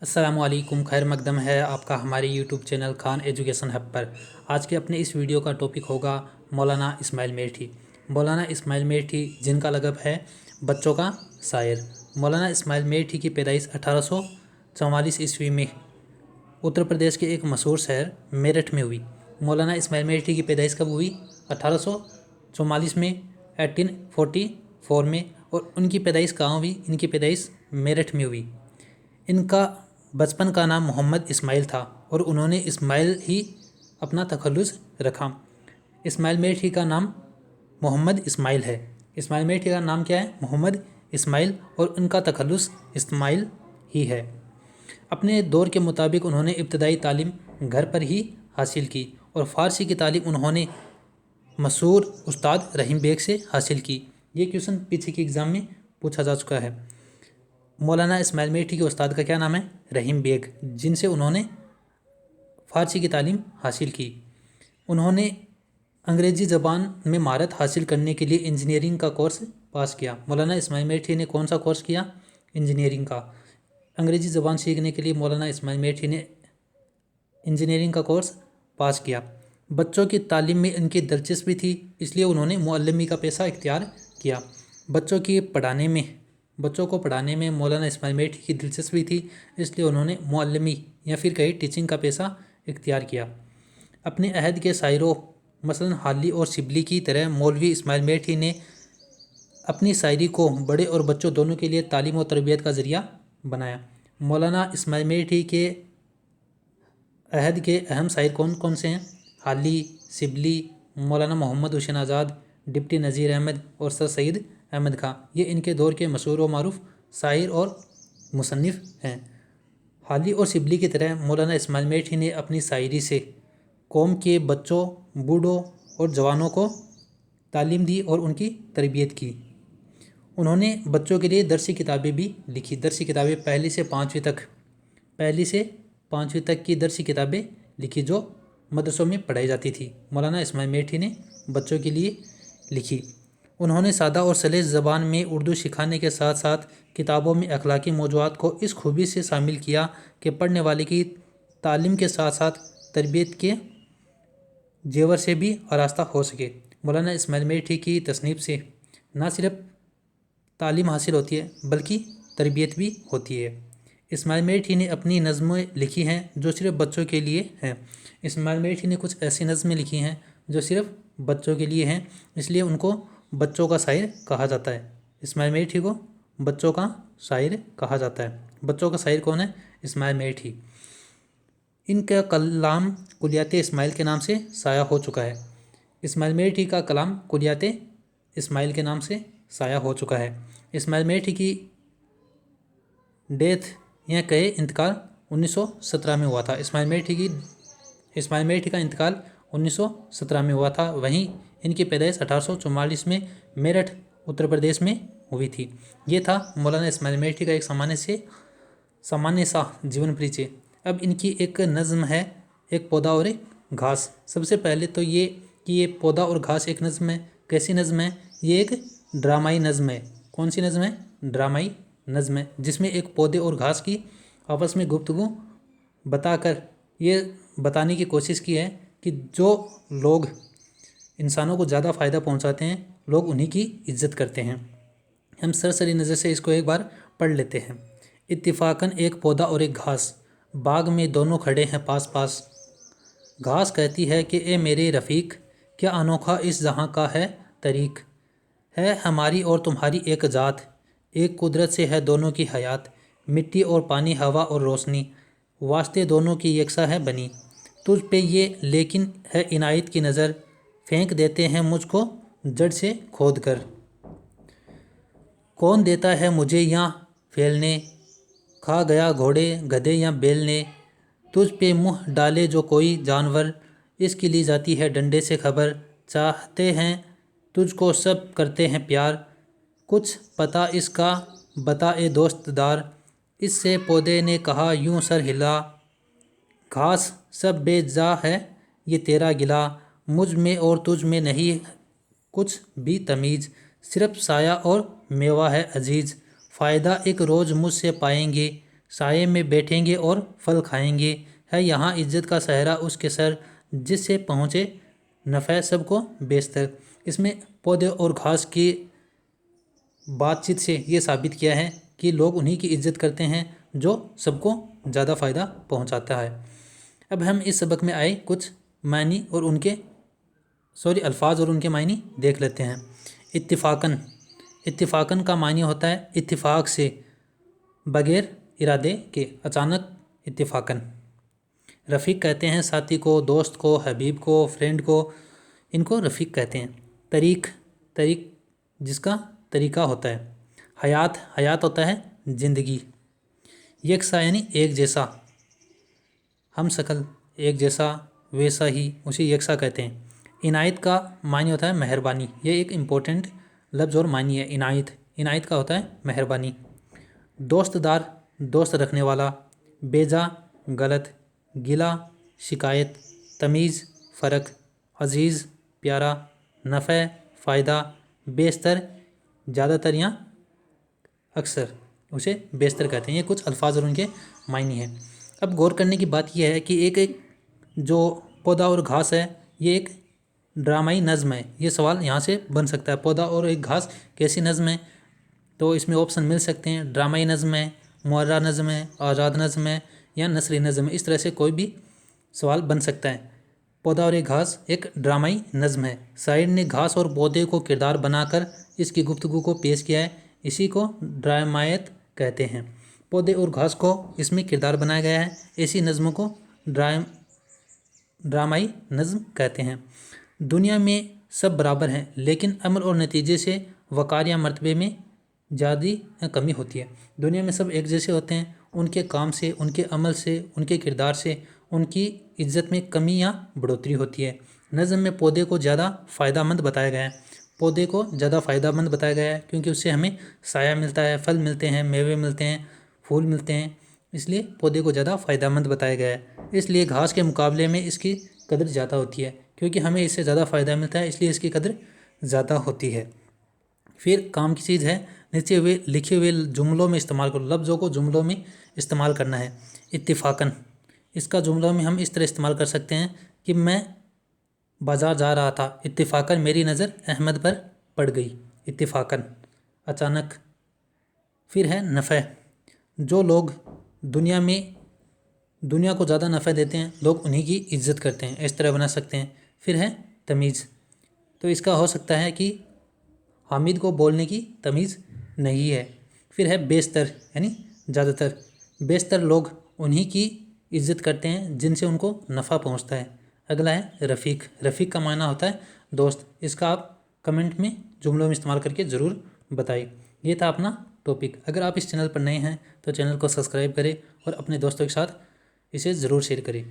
السلام علیکم، خیر مقدم ہے آپ کا ہمارے YouTube channel Khan education hub پر۔ آج کے اپنے اس ویڈیو کا ٹاپک ہوگا مولانا اسماعیل میٹھی۔ مولانا اسماعیل میٹھی جن کا لقب ہے بچوں کا شاعر۔ مولانا اسماعیل میٹھی کی پیدائش 1844 عیسوی میں اتر پردیش کے ایک مشہور شہر میرٹھ میں ہوئی۔ مولانا اسماعیل میٹھی کی پیدائش کب ہوئی؟ 1844 میں، 1844 میں، اور ان کی پیدائش کہاں ہوئی؟ ان کی پیدائش میرٹھ میں ہوئی۔ ان کا بچپن کا نام محمد اسماعیل تھا اور انہوں نے اسماعیل ہی اپنا تخلص رکھا۔ اسماعیل میٹھی کا نام محمد اسماعیل ہے۔ اسماعیل میٹھی کا نام کیا ہے؟ محمد اسماعیل، اور ان کا تخلص اسماعیل ہی ہے۔ اپنے دور کے مطابق انہوں نے ابتدائی تعلیم گھر پر ہی حاصل کی اور فارسی کی تعلیم انہوں نے مشہور استاد رحیم بیگ سے حاصل کی۔ یہ کویشچن پیچھے کی ایگزام میں پوچھا جا چکا ہے۔ مولانا اسماعیل میٹھی کے استاد کا کیا نام ہے؟ رحیم بیگ، جن سے انہوں نے فارسی کی تعلیم حاصل کی۔ انہوں نے انگریزی زبان میں مہارت حاصل کرنے کے لیے انجینئرنگ کا کورس پاس کیا۔ مولانا اسماعیل میٹھی نے کون سا کورس کیا؟ انجینئرنگ کا۔ انگریزی زبان سیکھنے کے لیے مولانا اسماعیل میٹھی نے انجینئرنگ کا کورس پاس کیا۔ بچوں کی تعلیم میں ان کی دلچسپی تھی، اس لیے انہوں نے معلمی کا پیشہ اختیار کیا۔ بچوں کو پڑھانے میں مولانا اسماعیل میٹھی کی دلچسپی تھی، اس لیے انہوں نے معلمی یا پھر کہیں ٹیچنگ کا پیشہ اختیار کیا۔ اپنے عہد کے شاعروں مثلاً حالی اور شبلی کی طرح مولوی اسماعیل میٹھی نے اپنی شاعری کو بڑے اور بچوں دونوں کے لیے تعلیم و تربیت کا ذریعہ بنایا۔ مولانا اسماعیل میٹھی کے عہد کے اہم شاعر کون کون سے ہیں؟ حالی، شبلی، مولانا محمد حسین آزاد، ڈپٹی نذیر احمد اور سر سید احمد خان۔ یہ ان کے دور کے مشہور و معروف شاعر اور مصنف ہیں۔ حالی اور شبلی کی طرح مولانا اسماعیل میٹھی نے اپنی شاعری سے قوم کے بچوں، بوڑھوں اور جوانوں کو تعلیم دی اور ان کی تربیت کی۔ انہوں نے بچوں کے لیے درسی کتابیں بھی لکھی۔ درسی کتابیں پہلی سے پانچویں تک کی درسی کتابیں لکھی جو مدرسوں میں پڑھائی جاتی تھی، مولانا اسماعیل میٹھی نے بچوں کے لیے لکھی۔ انہوں نے سادہ اور سلیس زبان میں اردو سکھانے کے ساتھ ساتھ کتابوں میں اخلاقی موضوعات کو اس خوبی سے شامل کیا کہ پڑھنے والے کی تعلیم کے ساتھ ساتھ تربیت کے زیور سے بھی آراستہ ہو سکے۔ مولانا اسماعیل میٹھی کی تصنیف سے نہ صرف تعلیم حاصل ہوتی ہے بلکہ تربیت بھی ہوتی ہے۔ اسماعیل میٹھی نے اپنی نظمیں لکھی ہیں جو صرف بچوں کے لیے ہیں۔ اسماعیل میٹھی نے کچھ ایسی نظمیں لکھی ہیں جو صرف بچوں کے لیے ہیں، اس لیے ان کو بچوں کا شاعر کہا جاتا ہے۔ اسماعیل میٹھی کو بچوں کا شاعر کہا جاتا ہے۔ بچوں کا شاعر کون ہے؟ اسماعیل میٹھی۔ ان کا کلام کلیات اسماعیل کے نام سے شائع ہو چکا ہے۔ اسماعیل میٹھی کا کلام کلیات اسماعیل کے نام سے شائع ہو چکا ہے۔ اسماعیل میٹھی کی ڈیتھ یا کہے انتقال 1917 میں ہوا تھا۔ اسماعیل میٹھی کا انتقال 1917 میں ہوا تھا، وہیں ان کی پیدائش 1844 میں میرٹھ اتر پردیش میں ہوئی تھی۔ یہ تھا مولانا اسماعیل میٹھی کا ایک سامانیہ سا جیون پریچے۔ اب ان کی ایک نظم ہے، ایک پودا اور ایک گھاس۔ سب سے پہلے تو یہ کہ یہ پودا اور گھاس ایک نظم ہے۔ کیسی نظم ہے؟ یہ ایک ڈرامائی نظم ہے۔ کون سی نظم ہے؟ ڈرامائی نظم ہے، جس میں ایک پودے اور گھاس کی آپس میں گفتگو بتا کر یہ بتانے کی کوشش کی ہے کہ جو لوگ انسانوں کو زیادہ فائدہ پہنچاتے ہیں لوگ انہی کی عزت کرتے ہیں۔ ہم سرسری نظر سے اس کو ایک بار پڑھ لیتے ہیں۔ اتفاقاً ایک پودا اور ایک گھاس باغ میں دونوں کھڑے ہیں پاس پاس۔ گھاس کہتی ہے کہ اے میرے رفیق، کیا انوکھا اس جہاں کا ہے طریق، ہے ہماری اور تمہاری ایک ذات، ایک قدرت سے ہے دونوں کی حیات، مٹی اور پانی، ہوا اور روشنی، واسطے دونوں کی یکساں ہے بنی، تجھ پہ یہ لیکن ہے عنایت کی نظر، پھینک دیتے ہیں مجھ کو جڑ سے کھود کر، کون دیتا ہے مجھے یاں پھیلنے، کھا گیا گھوڑے گدھے یا بیل نے، تجھ پہ منہ ڈالے جو کوئی جانور، اس کی لی جاتی ہے ڈنڈے سے خبر، چاہتے ہیں تجھ کو سب کرتے ہیں پیار، کچھ پتہ اس کا بتا اے دوست دار، اس سے پودے نے کہا یوں سر ہلا، گھاس سب بے جا ہے یہ تیرا گلا، مجھ میں اور تجھ میں نہیں کچھ بھی تمیز، صرف سایہ اور میوہ ہے عزیز، فائدہ ایک روز مجھ سے پائیں گے سائے میں بیٹھیں گے اور پھل کھائیں گے، ہے یہاں عزت کا صحرا اس کے سر، جس سے پہنچے نفع سب کو بیشتر۔ اس میں پودے اور گھاس کی بات چیت سے یہ ثابت کیا ہے کہ لوگ انہی کی عزت کرتے ہیں جو سب کو زیادہ فائدہ پہنچاتا ہے۔ اب ہم اس سبق میں آئے کچھ معنی اور ان کے الفاظ اور ان کے معنی دیکھ لیتے ہیں۔ اتفاقاً، اتفاقاً کا معنی ہوتا ہے اتفاق سے، بغیر ارادے کے، اچانک اتفاقاً۔ رفیق کہتے ہیں ساتھی کو، دوست کو، حبیب کو، فرینڈ کو، ان کو رفیق کہتے ہیں۔ طریق، طریق جس کا طریقہ ہوتا ہے۔ حیات، حیات ہوتا ہے زندگی۔ یکساں یعنی ایک جیسا، ہم شکل، ایک جیسا، ویسا ہی، اسے یکساں کہتے ہیں۔ عنایت کا معنی ہوتا ہے مہربانی، یہ ایک امپورٹنٹ لفظ اور معنی ہے عنایت، عنایت کا ہوتا ہے مہربانی۔ دوست دار، دوست رکھنے والا۔ بیجا، غلط۔ گلا، شکایت۔ تمیز، فرق۔ عزیز، پیارا۔ نفع، فائدہ۔ بیشتر، زیادہ تر یا اکثر، اسے بیشتر کہتے ہیں۔ یہ کچھ الفاظ اور ان کے معنی ہیں۔ اب غور کرنے کی بات یہ ہے کہ ایک جو پودا اور گھاس ہے یہ ایک ڈرامائی نظم ہے۔ یہ سوال یہاں سے بن سکتا ہے، پودا اور ایک گھاس کیسی نظم ہے؟ تو اس میں آپشن مل سکتے ہیں، ڈرامائی نظم ہے، معرہ نظم ہے، آزاد نظم ہے، یا نثری نظم ہے۔ اس طرح سے کوئی بھی سوال بن سکتا ہے۔ پودا اور ایک گھاس ایک ڈرامائی نظم ہے۔ شاعر نے گھاس اور پودے کو کردار بنا کر اس کی گفتگو کو پیش کیا ہے، اسی کو ڈرامائیت کہتے ہیں۔ پودے اور گھاس کو اس میں کردار بنایا گیا ہے، ایسی نظموں کو ڈرامائی نظم کہتے ہیں۔ دنیا میں سب برابر ہیں، لیکن عمل اور نتیجے سے وقار یا مرتبے میں زیادہ کمی ہوتی ہے۔ دنیا میں سب ایک جیسے ہوتے ہیں، ان کے کام سے، ان کے عمل سے، ان کے کردار سے ان کی عزت میں کمی یا بڑھوتری ہوتی ہے۔ نظم میں پودے کو زیادہ فائدہ مند بتایا گیا ہے، پودے کو زیادہ فائدہ مند بتایا گیا ہے کیونکہ اس سے ہمیں سایہ ملتا ہے، پھل ملتے ہیں، میوے ملتے ہیں، پھول ملتے ہیں، اس لیے پودے کو زیادہ فائدہ مند بتایا گیا ہے۔ اس لیے گھاس کے مقابلے میں اس کی قدر زیادہ ہوتی ہے، کیونکہ ہمیں اس سے زیادہ فائدہ ملتا ہے، اس لیے اس کی قدر زیادہ ہوتی ہے۔ پھر کام کی چیز ہے، نیچے ہوئے لکھے ہوئے جملوں میں استعمال کرو، لفظوں کو جملوں میں استعمال کرنا ہے۔ اتفاقاً، اس کا جملوں میں ہم اس طرح استعمال کر سکتے ہیں کہ میں بازار جا رہا تھا، اتفاقاً میری نظر احمد پر پڑ گئی، اتفاقاً، اچانک۔ پھر ہے نفع، جو لوگ دنیا کو زیادہ نفع دیتے ہیں لوگ انہی کی عزت کرتے ہیں، اس طرح بنا سکتے ہیں۔ پھر ہے تمیز، تو اس کا ہو سکتا ہے کہ حامد کو بولنے کی تمیز نہیں ہے۔ پھر ہے بیشتر یعنی زیادہ تر، بیشتر لوگ انہی کی عزت کرتے ہیں جن سے ان کو نفع پہنچتا ہے۔ اگلا ہے رفیق، رفیق کا معنی ہوتا ہے دوست، اس کا آپ کمنٹ میں جملوں میں استعمال کر کے ضرور بتائیں۔ یہ تھا اپنا ٹاپک۔ اگر آپ اس چینل پر نئے ہیں تو چینل کو سبسکرائب کریں اور اپنے دوستوں کے ساتھ اسے ضرور شیئر کریں۔